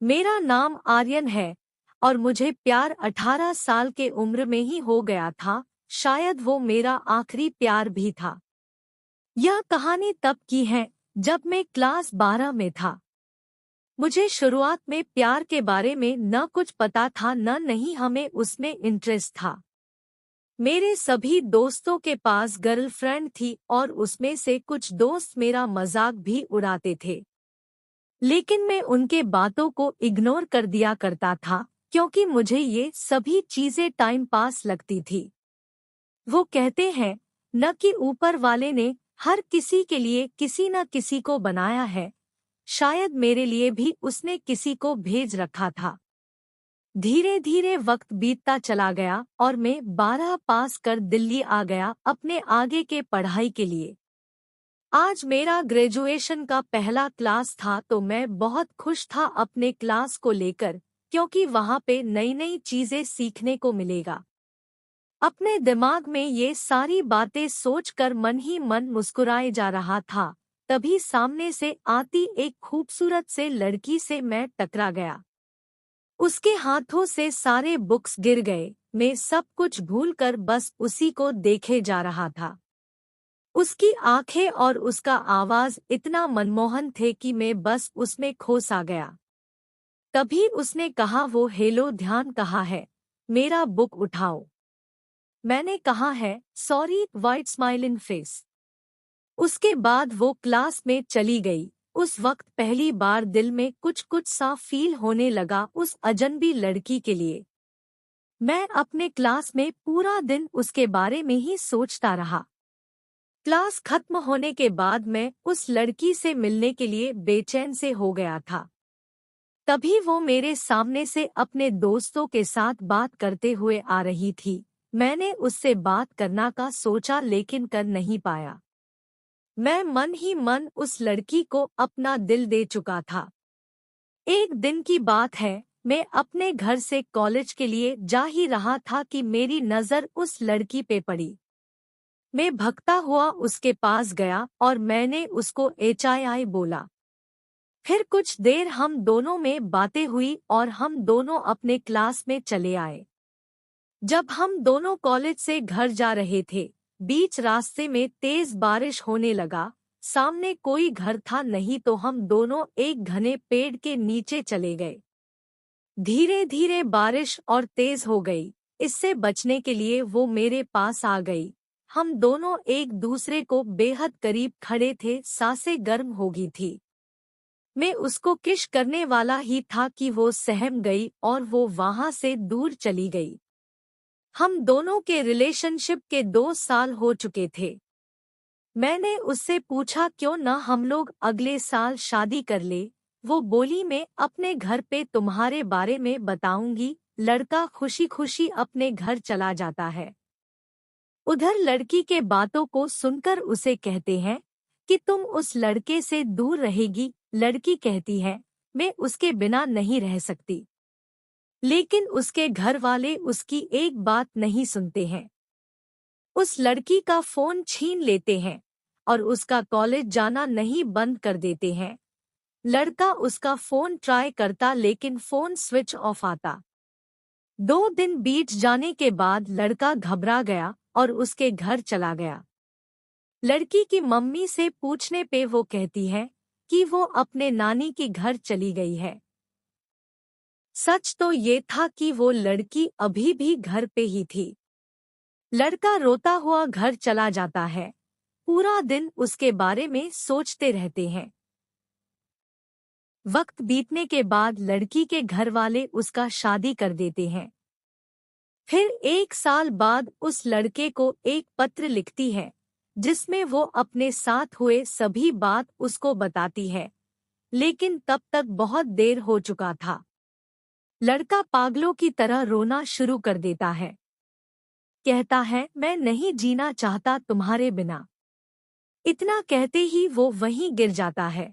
मेरा नाम आर्यन है और मुझे प्यार 18 साल के उम्र में ही हो गया था। शायद वो मेरा आखिरी प्यार भी था। यह कहानी तब की है जब मैं क्लास 12 में था। मुझे शुरुआत में प्यार के बारे में न कुछ पता था न नहीं हमें उसमें इंटरेस्ट था। मेरे सभी दोस्तों के पास गर्लफ्रेंड थी और उसमें से कुछ दोस्त मेरा मजाक भी उड़ाते थे। लेकिन मैं उनके बातों को इग्नोर कर दिया करता था क्योंकि मुझे ये सभी चीजें टाइम पास लगती थी। वो कहते हैं न कि ऊपर वाले ने हर किसी के लिए किसी न किसी को बनाया है, शायद मेरे लिए भी उसने किसी को भेज रखा था। धीरे धीरे वक्त बीतता चला गया और मैं 12 पास कर दिल्ली आ गया अपने आगे के पढ़ाई के लिए। आज मेरा ग्रेजुएशन का पहला क्लास था तो मैं बहुत खुश था अपने क्लास को लेकर, क्योंकि वहाँ पे नई नई चीजें सीखने को मिलेगा। अपने दिमाग में ये सारी बातें सोचकर मन ही मन मुस्कुराए जा रहा था, तभी सामने से आती एक खूबसूरत से लड़की से मैं टकरा गया। उसके हाथों से सारे बुक्स गिर गए। मैं सब कुछ भूलकर बस उसी को देखे जा रहा था। उसकी आंखें और उसका आवाज इतना मनमोहन थे कि मैं बस उसमें खो सा गया। तभी उसने कहा, वो हेलो ध्यान कहाँ है, मेरा बुक उठाओ। मैंने कहा है sorry, white smile in face. उसके बाद वो क्लास में चली गई। उस वक्त पहली बार दिल में कुछ कुछ सा फील होने लगा उस अजनबी लड़की के लिए। मैं अपने क्लास में पूरा दिन उसके बारे में ही सोचता रहा। क्लास खत्म होने के बाद मैं उस लड़की से मिलने के लिए बेचैन से हो गया था। तभी वो मेरे सामने से अपने दोस्तों के साथ बात करते हुए आ रही थी। मैंने उससे बात करना का सोचा लेकिन कर नहीं पाया। मैं मन ही मन उस लड़की को अपना दिल दे चुका था। एक दिन की बात है, मैं अपने घर से कॉलेज के लिए जा ही रहा था कि मेरी नज़र उस लड़की पे पड़ी। मैं भगता हुआ उसके पास गया और मैंने उसको HII बोला। फिर कुछ देर हम दोनों में बातें हुई और हम दोनों अपने क्लास में चले आए। जब हम दोनों कॉलेज से घर जा रहे थे, बीच रास्ते में तेज बारिश होने लगा। सामने कोई घर था नहीं तो हम दोनों एक घने पेड़ के नीचे चले गए। धीरे धीरे बारिश और तेज हो गई। इससे बचने के लिए वो मेरे पास आ गई। हम दोनों एक दूसरे को बेहद करीब खड़े थे, सांसें गर्म हो गई थी। मैं उसको किस करने वाला ही था कि वो सहम गई और वो वहां से दूर चली गई। हम दोनों के रिलेशनशिप के 2 साल हो चुके थे। मैंने उससे पूछा क्यों ना हम लोग अगले साल शादी कर ले। वो बोली, मैं अपने घर पे तुम्हारे बारे में बताऊंगी। लड़का खुशी खुशी अपने घर चला जाता है। उधर लड़की के बातों को सुनकर उसे कहते हैं कि तुम उस लड़के से दूर रहेगी। लड़की कहती है, मैं उसके बिना नहीं रह सकती। लेकिन उसके घर वाले उसकी एक बात नहीं सुनते हैं। उस लड़की का फोन छीन लेते हैं और उसका कॉलेज जाना नहीं बंद कर देते हैं। लड़का उसका फोन ट्राई करता लेकिन फोन स्विच ऑफ आता। 2 दिन बीत जाने के बाद लड़का घबरा गया और उसके घर चला गया। लड़की की मम्मी से पूछने पे वो कहती है कि वो अपने नानी के घर चली गई है। सच तो ये था कि वो लड़की अभी भी घर पे ही थी। लड़का रोता हुआ घर चला जाता है। पूरा दिन उसके बारे में सोचते रहते हैं। वक्त बीतने के बाद लड़की के घर वाले उसका शादी कर देते हैं। फिर 1 साल बाद उस लड़के को एक पत्र लिखती है जिसमें वो अपने साथ हुए सभी बात उसको बताती है, लेकिन तब तक बहुत देर हो चुका था। लड़का पागलों की तरह रोना शुरू कर देता है। कहता है, मैं नहीं जीना चाहता तुम्हारे बिना। इतना कहते ही वो वहीं गिर जाता है।